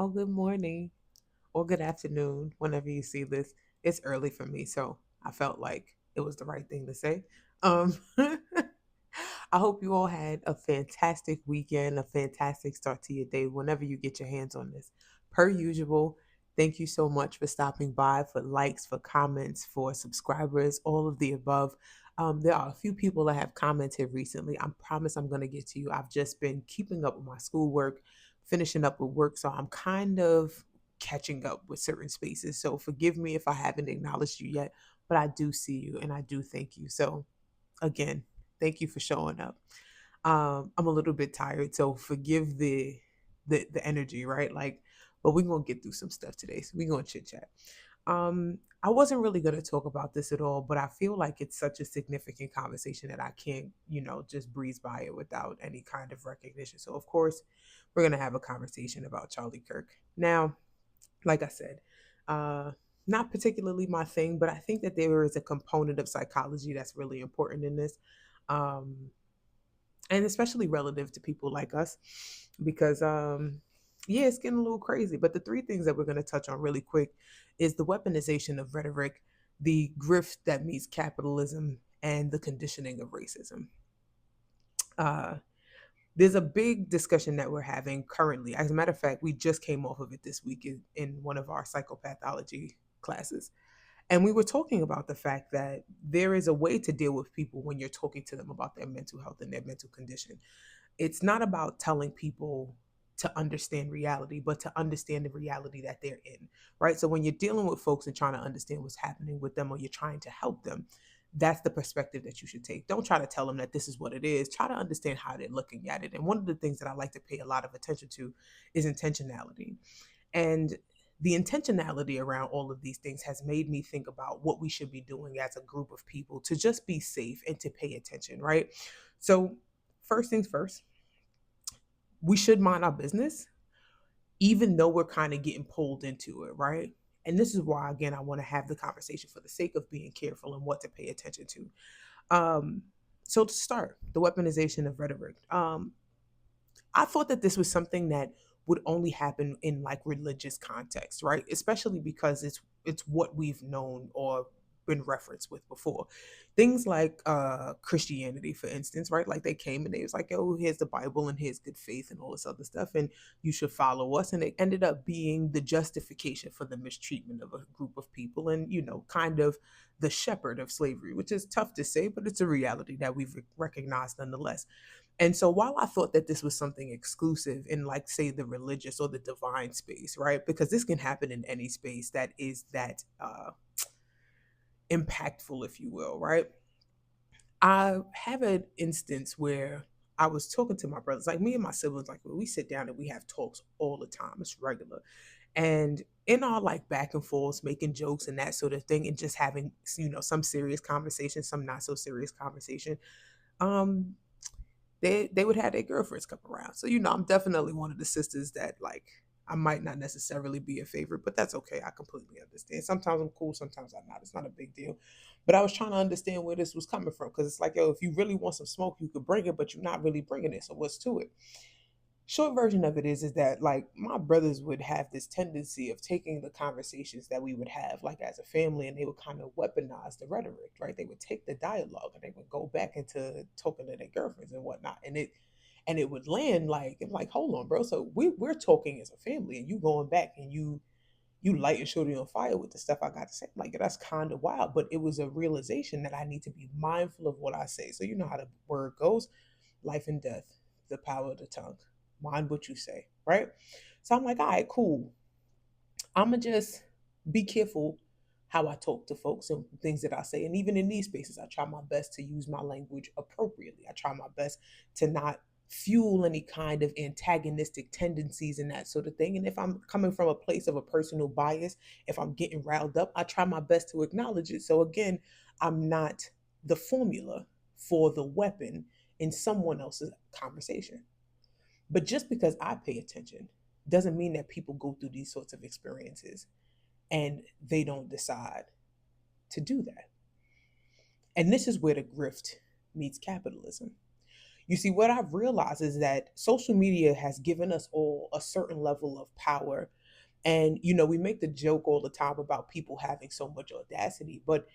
Oh, good morning or good afternoon whenever you see this. It's early for me, so I felt like it was the right thing to say. I hope you all had a fantastic weekend, a fantastic start to your day whenever you get your hands on this. Per usual, thank you so much for stopping by, for likes, for comments, for subscribers, all of the above. There are a few people that have commented recently. I promise I'm going to get to you. I've just been keeping up with my schoolwork, finishing up with work, so I'm kind of catching up with certain spaces. So forgive me if I haven't acknowledged you yet, but I do see you and I do thank you. So again, thank you for showing up. I'm a little bit tired, so forgive the energy, right? Like, but we're gonna get through some stuff today. So we're gonna chit chat. I wasn't really gonna talk about this at all, but I feel like it's such a significant conversation that I can't, just breeze by it without any kind of recognition. So of course, we're gonna have a conversation about Charlie Kirk. Now, like I said, uh, not particularly my thing, but I think that there is a component of psychology that's really important in this. Um, and especially relative to people like us, because yeah, it's getting a little crazy. But the three things that we're going to touch on really quick is the weaponization of rhetoric, the grift that meets capitalism, and the conditioning of racism. Uh, there's a big discussion that we're having currently. As a matter of fact, we just came off of it this week in one of our psychopathology classes. And we were talking about the fact that there is a way to deal with people when you're talking to them about their mental health and their mental condition. It's not about telling people to understand reality, but to understand the reality that they're in, right? So when you're dealing with folks and trying to understand what's happening with them or you're trying to help them, that's the perspective that you should take. Don't try to tell them that this is what it is. Try to understand how they're looking at it. And one of the things that I like to pay a lot of attention to is intentionality. And the intentionality around all of these things has made me think about what we should be doing as a group of people to just be safe and to pay attention, right? So, first things first, we should mind our business, even though we're kind of getting pulled into it, right? And this is why, again, I want to have the conversation for the sake of being careful and what to pay attention to. Um, so, to start, the weaponization of rhetoric. I thought that this was something that would only happen in like religious context, right? Especially because it's what we've known or been referenced with before. Things like Christianity, for instance, right? Like they came and they was like, oh, here's the Bible and here's good faith and all this other stuff, and you should follow us. And it ended up being the justification for the mistreatment of a group of people and, kind of the shepherd of slavery, which is tough to say, but it's a reality that we've recognized nonetheless. And so while I thought that this was something exclusive in like say the religious or the divine space, right? Because this can happen in any space that is that impactful, if you will, right? I have an instance where I was talking to my brothers, like me and my siblings, like we sit down and we have talks all the time. It's regular. And in our like back and forth, making jokes and that sort of thing, and just having, some serious conversation, some not so serious conversation. Um, they would have their girlfriends come around. So I'm definitely one of the sisters that like I might not necessarily be a favorite, but that's okay. I completely understand. Sometimes I'm cool, sometimes I'm not. It's not a big deal. But I was trying to understand where this was coming from because it's like, yo, if you really want some smoke, you could bring it, but you're not really bringing it. So what's to it? Short version of it is that like my brothers would have this tendency of taking the conversations that we would have like as a family, and they would kind of weaponize the rhetoric, right? They would take the dialogue and they would go back into talking to their girlfriends and whatnot, and it would land like, I'm like, hold on, bro, so we're talking as a family and you going back and you lighting shorty on fire with the stuff I got to say. Like, that's kind of wild, but it was a realization that I need to be mindful of what I say. So you know how the word goes: life and death, the power of the tongue. Mind what you say, right? So I'm like, all right, cool. I'm going to just be careful how I talk to folks and things that I say. And even in these spaces, I try my best to use my language appropriately. I try my best to not fuel any kind of antagonistic tendencies and that sort of thing. And if I'm coming from a place of a personal bias, if I'm getting riled up, I try my best to acknowledge it. So again, I'm not the formula for the weapon in someone else's conversation. But just because I pay attention doesn't mean that people go through these sorts of experiences and they don't decide to do that. And this is where the grift meets capitalism. You see, what I've realized is that social media has given us all a certain level of power. And, we make the joke all the time about people having so much audacity, but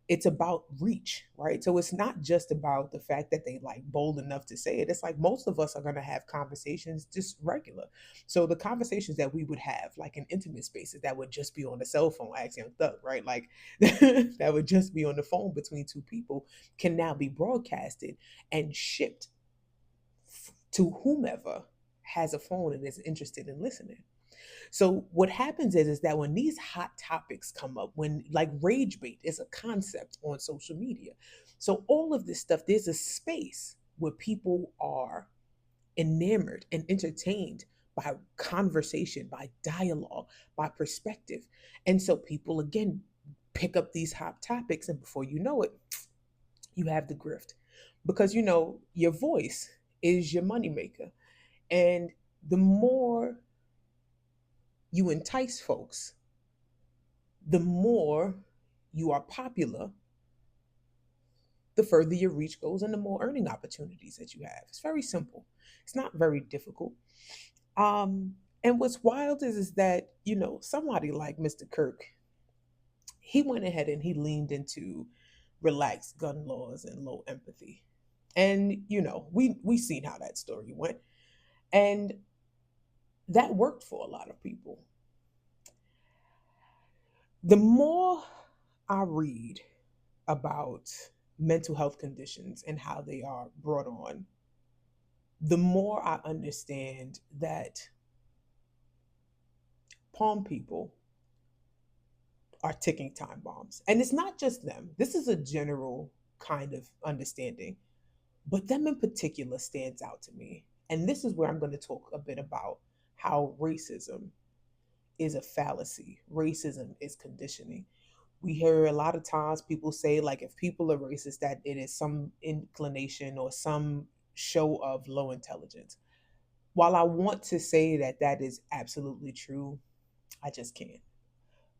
it's about reach, right? So it's not just about the fact that they like bold enough to say it. It's like most of us are going to have conversations just regular. So the conversations that we would have, like in intimate spaces, that would just be on the cell phone, ask Young Thug, right? Like that would just be on the phone between two people, can now be broadcasted and shipped to whomever has a phone and is interested in listening. So what happens is that when these hot topics come up, when like rage bait is a concept on social media. So all of this stuff, there's a space where people are enamored and entertained by conversation, by dialogue, by perspective. And so people again pick up these hot topics, and before you know it, you have the grift. Because your voice is your moneymaker. And the more you entice folks, the more you are popular, the further your reach goes and the more earning opportunities that you have. It's very simple. It's not very difficult. And what's wild is that, somebody like Mr. Kirk, he went ahead and he leaned into relaxed gun laws and low empathy. And, we seen how that story went. And that worked for a lot of people. The more I read about mental health conditions and how they are brought on, the more I understand that palm people are ticking time bombs. And it's not just them. This is a general kind of understanding, but them in particular stands out to me. And this is where I'm going to talk a bit about how racism is a fallacy. Racism is conditioning. We hear a lot of times people say, like, if people are racist, that it is some inclination or some show of low intelligence. While I want to say that that is absolutely true, I just can't,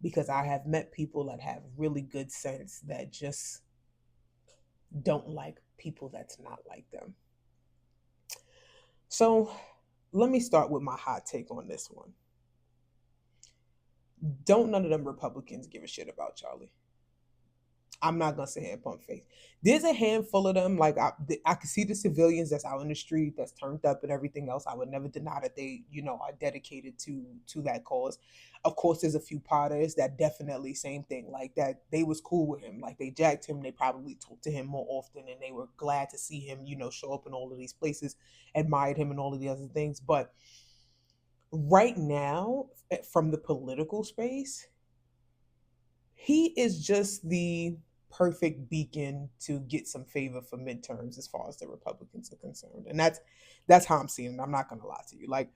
because I have met people that have really good sense that just don't like people that's not like them. So let me start with my hot take on this one. Don't none of them Republicans give a shit about Charlie. I'm not gonna sit here and pump fake. There's a handful of them. Like I can see the civilians that's out in the street, that's turned up and everything else. I would never deny that they, are dedicated to that cause. Of course, there's a few Potters that definitely same thing. Like that, they was cool with him. Like they jacked him. They probably talked to him more often, and they were glad to see him, show up in all of these places, admired him, and all of the other things. But right now, from the political space, he is just the perfect beacon to get some favor for midterms as far as the Republicans are concerned. And that's how I'm seeing it. I'm not gonna lie to you. Like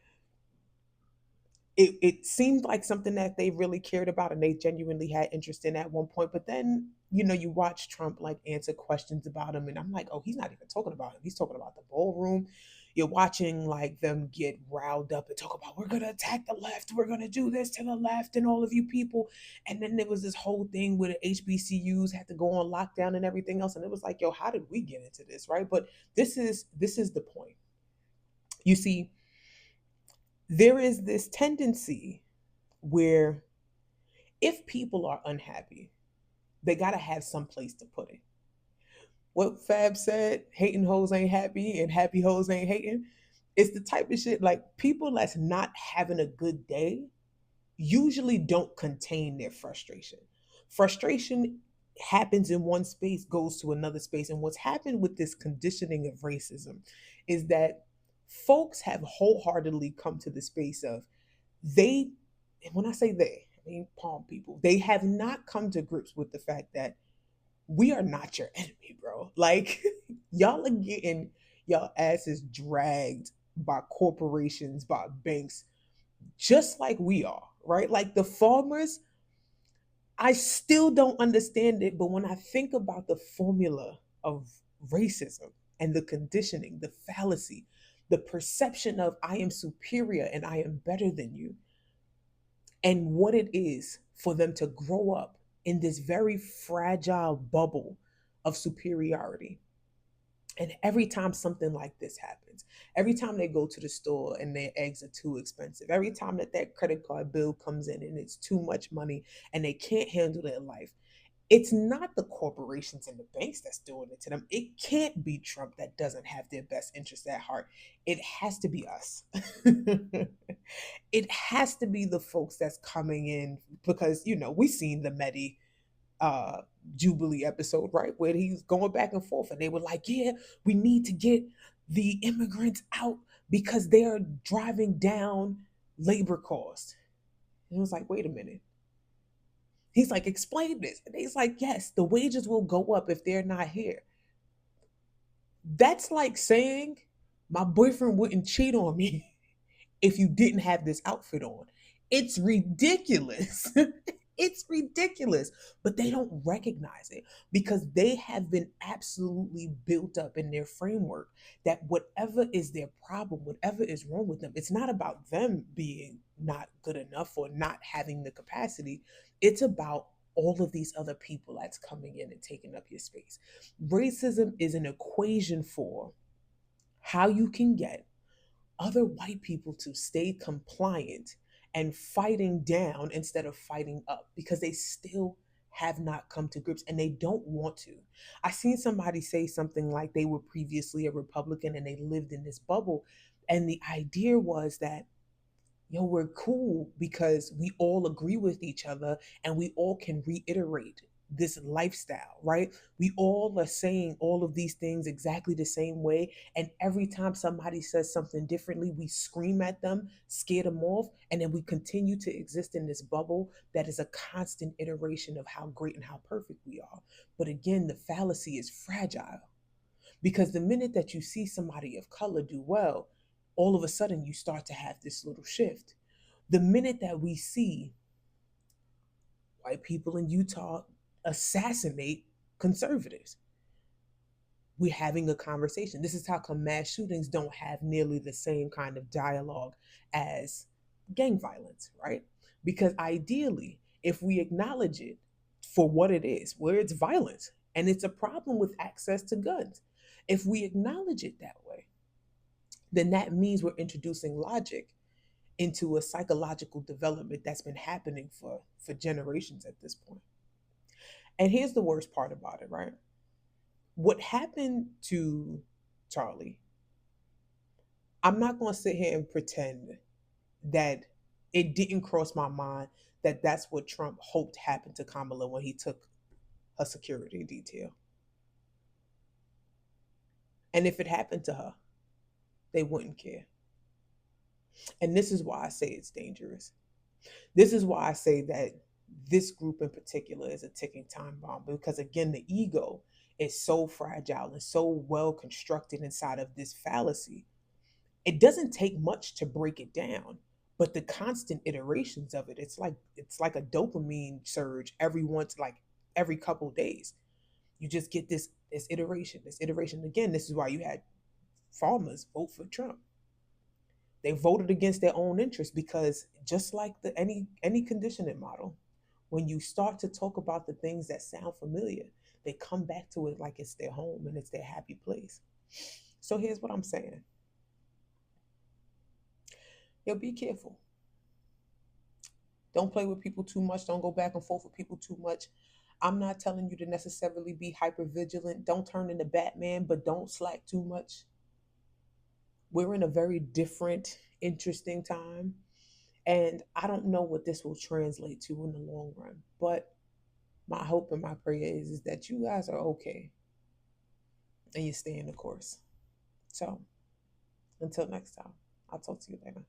it seemed like something that they really cared about and they genuinely had interest in at one point. But then, you watch Trump like answer questions about him, and I'm like, oh, he's not even talking about him. He's talking about the ballroom. You're watching like them get riled up and talk about, we're gonna attack the left, we're gonna do this to the left, and all of you people. And then there was this whole thing where the HBCUs had to go on lockdown and everything else. And it was like, yo, how did we get into this? Right. But this is the point. You see, there is this tendency where if people are unhappy, they got to have some place to put it. What Fab said, hating hoes ain't happy and happy hoes ain't hating. It's the type of shit like people that's not having a good day usually don't contain their frustration. Frustration happens in one space, goes to another space. And what's happened with this conditioning of racism is that folks have wholeheartedly come to the space of they, and when I say they, I mean palm people, they have not come to grips with the fact that we are not your enemy, bro. Like, y'all are getting y'all asses dragged by corporations, by banks, just like we are, right? Like the farmers, I still don't understand it, but when I think about the formula of racism and the conditioning, the fallacy, the perception of I am superior and I am better than you, and what it is for them to grow up in this very fragile bubble of superiority. And every time something like this happens, every time they go to the store and their eggs are too expensive, every time that that credit card bill comes in and it's too much money and they can't handle their life, it's not the corporations and the banks that's doing it to them. It can't be Trump that doesn't have their best interests at heart. It has to be us. It has to be the folks that's coming in because, we seen the Medi uh Jubilee episode, right? Where he's going back and forth and they were like, yeah, we need to get the immigrants out because they're driving down labor costs. And it was like, wait a minute. He's like, explain this. And he's like, yes, the wages will go up if they're not here. That's like saying my boyfriend wouldn't cheat on me if you didn't have this outfit on. It's ridiculous. It's ridiculous, but they don't recognize it because they have been absolutely built up in their framework that whatever is their problem, whatever is wrong with them, it's not about them being not good enough or not having the capacity. It's about all of these other people that's coming in and taking up your space. Racism is an equation for how you can get other white people to stay compliant and fighting down instead of fighting up because they still have not come to grips and they don't want to. I seen somebody say something like they were previously a Republican and they lived in this bubble. And the idea was that we're cool because we all agree with each other and we all can reiterate this lifestyle, right? We all are saying all of these things exactly the same way. And every time somebody says something differently, we scream at them, scare them off, and then we continue to exist in this bubble that is a constant iteration of how great and how perfect we are. But again, the fallacy is fragile because the minute that you see somebody of color do well, all of a sudden you start to have this little shift. The minute that we see white people in Utah assassinate conservatives, we're having a conversation. This is how come mass shootings don't have nearly the same kind of dialogue as gang violence, right? Because ideally, if we acknowledge it for what it is, where it's violence and it's a problem with access to guns, if we acknowledge it that way, then that means we're introducing logic into a psychological development that's been happening for generations at this point. And here's the worst part about it, right? What happened to Charlie, I'm not going to sit here and pretend that it didn't cross my mind that that's what Trump hoped happened to Kamala when he took her security detail. And if it happened to her, they wouldn't care. And this is why I say it's dangerous. This is why I say that this group in particular is a ticking time bomb because, again, the ego is so fragile and so well constructed inside of this fallacy. It doesn't take much to break it down, but the constant iterations of it, it's like a dopamine surge every couple days. You just get this iteration again. This is why you had farmers vote for Trump. They voted against their own interests because just like any conditioning model, when you start to talk about the things that sound familiar, they come back to it like it's their home and it's their happy place. So here's what I'm saying. Be careful. Don't play with people too much. Don't go back and forth with people too much. I'm not telling you to necessarily be hyper vigilant. Don't turn into Batman, but don't slack too much. We're in a very different, interesting time. And I don't know what this will translate to in the long run. But my hope and my prayer is that you guys are okay and you're staying the course. So until next time, I'll talk to you later.